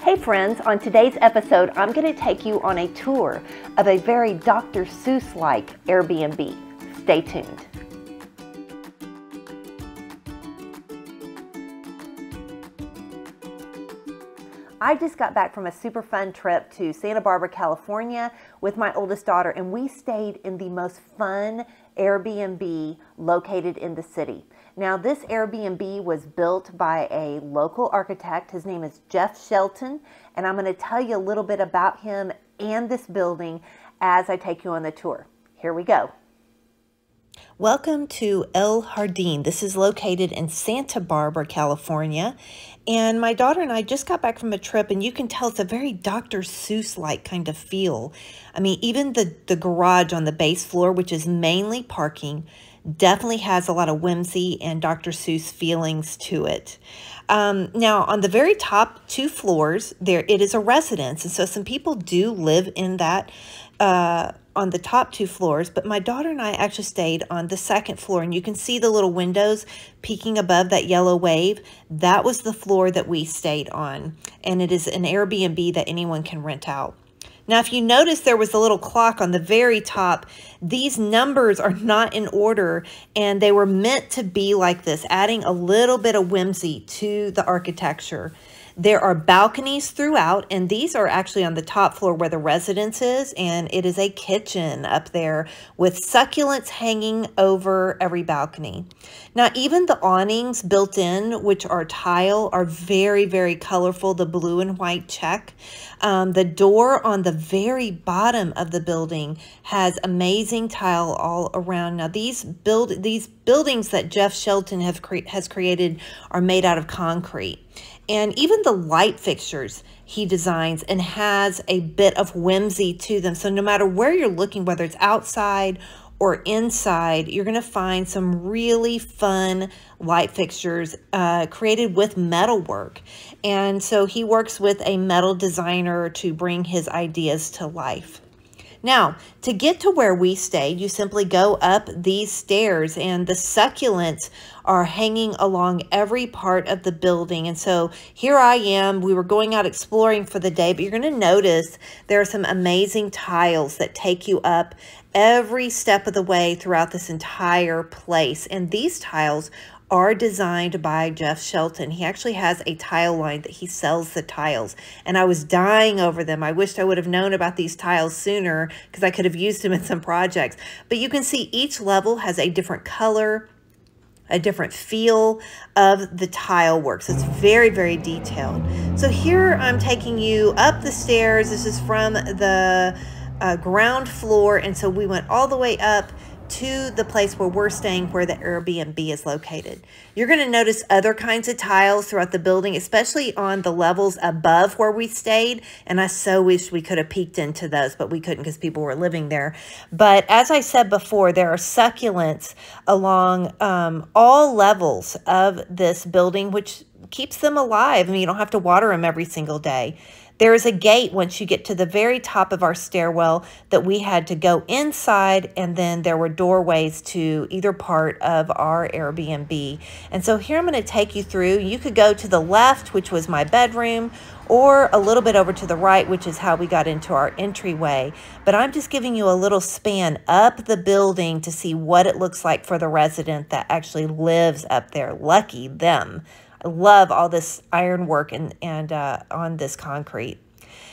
Hey friends, on today's episode, I'm going to take you on a tour of a very Dr. Seuss-like Airbnb. Stay tuned. I just got back from a super fun trip to Santa Barbara, California with my oldest daughter, and we stayed in the most fun Airbnb located in the city. Now, this Airbnb was built by a local architect. His name is Shelton, and I'm going to tell you a little bit about him and this building as I take you on the tour. Here we go. Welcome to El Jardín. This is located in Santa Barbara, California. And my daughter and I just got back from a trip, and you can tell it's a very Dr. Seuss-like kind of feel. I mean, even the garage on the base floor, which is mainly parking, definitely has a lot of whimsy and Dr. Seuss feelings to it. Now, on the very top two floors, it is a residence. And so some people do live in that on the top two floors, but my daughter and I actually stayed on the second floor, and you can see the little windows peeking above that yellow wave. That was the floor that we stayed on, and it is an Airbnb that anyone can rent out. Now, if you notice, there was a little clock on the very top. These numbers are not in order, and they were meant to be like this, adding a little bit of whimsy to the architecture. There are balconies throughout, and these are actually on the top floor where the residence is, and it is a kitchen up there with succulents hanging over every balcony. Now, even the awnings built in, which are tile, are very, very colorful, the blue and white check. The door on the very bottom of the building has amazing tile all around. Now, these buildings that Shelton has created are made out of concrete. And even the light fixtures he designs and has a bit of whimsy to them. So no matter where you're looking, whether it's outside or inside, you're going to find some really fun light fixtures created with metalwork. And so he works with a metal designer to bring his ideas to life. Now, to get to where we stayed, you simply go up these stairs, and the succulents are hanging along every part of the building. And so here I am. We were going out exploring for the day, but you're going to notice there are some amazing tiles that take you up every step of the way throughout this entire place. And these tiles are designed by Shelton. He actually has a tile line that he sells the tiles, and I was dying over them. I wished I would have known about these tiles sooner because I could have used them in some projects. But you can see each level has a different color, a different feel of the tile work. So it's very, very detailed. So here I'm taking you up the stairs. This is from the ground floor, and so we went all the way up to the place where we're staying, where the Airbnb is located. You're going to notice other kinds of tiles throughout the building, especially on the levels above where we stayed. And I so wish we could have peeked into those, but we couldn't because people were living there. But as I said before, there are succulents along all levels of this building, which keeps them alive. I mean, you don't have to water them every single day. There is a gate once you get to the very top of our stairwell that we had to go inside, and then there were doorways to either part of our Airbnb. And so here I'm going to take you through. You could go to the left, which was my bedroom, or a little bit over to the right, which is how we got into our entryway. But I'm just giving you a little span up the building to see what it looks like for the resident that actually lives up there. Lucky them. I love all this ironwork and on this concrete.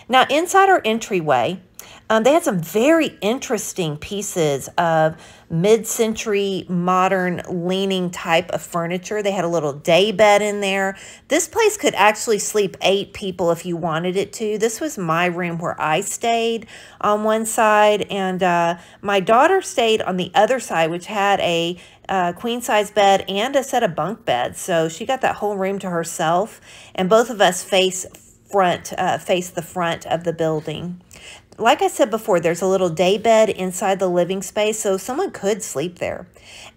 Now, inside our entryway, they had some very interesting pieces of mid-century modern leaning type of furniture. They had a little day bed in there. This place could actually sleep 8 people if you wanted it to. This was my room where I stayed on one side, and my daughter stayed on the other side, which had a queen-size bed and a set of bunk beds. So she got that whole room to herself, and both of us face the front of the building. Like I said before, there's a little day bed inside the living space, so someone could sleep there.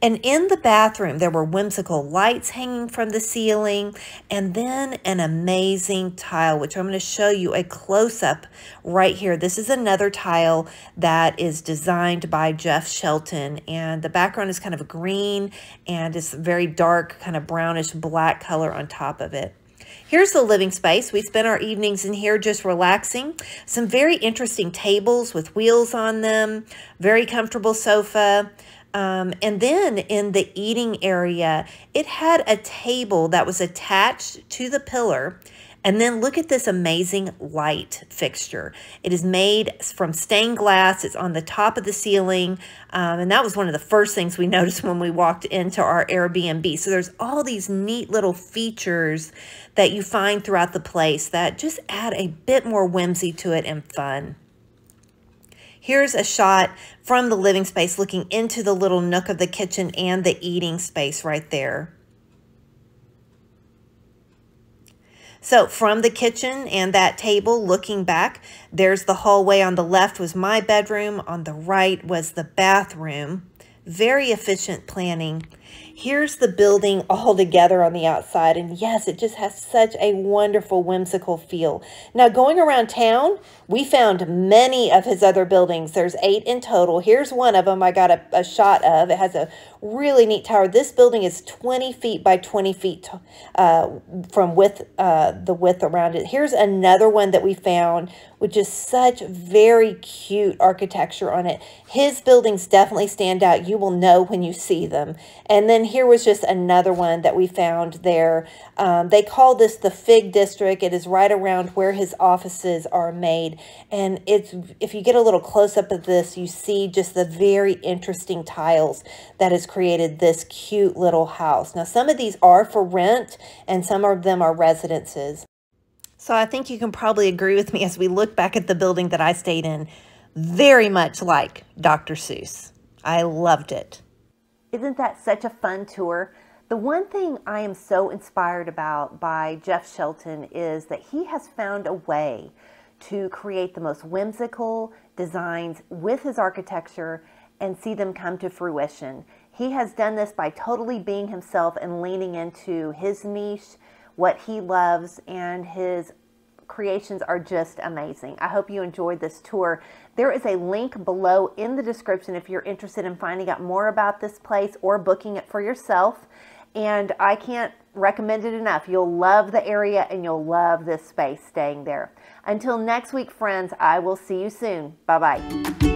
And in the bathroom, there were whimsical lights hanging from the ceiling, and then an amazing tile, which I'm going to show you a close-up right here. This is another tile that is designed by Shelton, and the background is kind of green, and it's very dark, kind of brownish black color on top of it. Here's the living space. We spent our evenings in here just relaxing. Some very interesting tables with wheels on them, very comfortable sofa. And then in the eating area, it had a table that was attached to the pillar. And then look at this amazing light fixture. It is made from stained glass. It's on the top of the ceiling. And that was one of the first things we noticed when we walked into our Airbnb. So there's all these neat little features that you find throughout the place that just add a bit more whimsy to it and fun. Here's a shot from the living space looking into the little nook of the kitchen and the eating space right there. So from the kitchen and that table looking back, there's the hallway. On the left was my bedroom. On the right was the bathroom. Very efficient planning. Here's the building all together on the outside. And yes, it just has such a wonderful, whimsical feel. Now, going around town, we found many of his other buildings. There's 8 in total. Here's one of them I got a shot of. It has a really neat tower. This building is 20 feet by 20 feet from the width around it. Here's another one that we found with just such very cute architecture on it. His buildings definitely stand out. You will know when you see them. And then here was just another one that we found there. They call this the Fig District. It is right around where his offices are made. And if you get a little close up of this, you see just the very interesting tiles that has created this cute little house. Now, some of these are for rent and some of them are residences. So I think you can probably agree with me as we look back at the building that I stayed in, very much like Dr. Seuss. I loved it. Isn't that such a fun tour? The one thing I am so inspired about by Jeff Shelton is that he has found a way to create the most whimsical designs with his architecture and see them come to fruition. He has done this by totally being himself and leaning into his niche, what he loves, and his creations are just amazing. I hope you enjoyed this tour. There is a link below in the description if you're interested in finding out more about this place or booking it for yourself. And I can't recommend it enough. You'll love the area and you'll love this space staying there. Until next week, friends, I will see you soon. Bye-bye.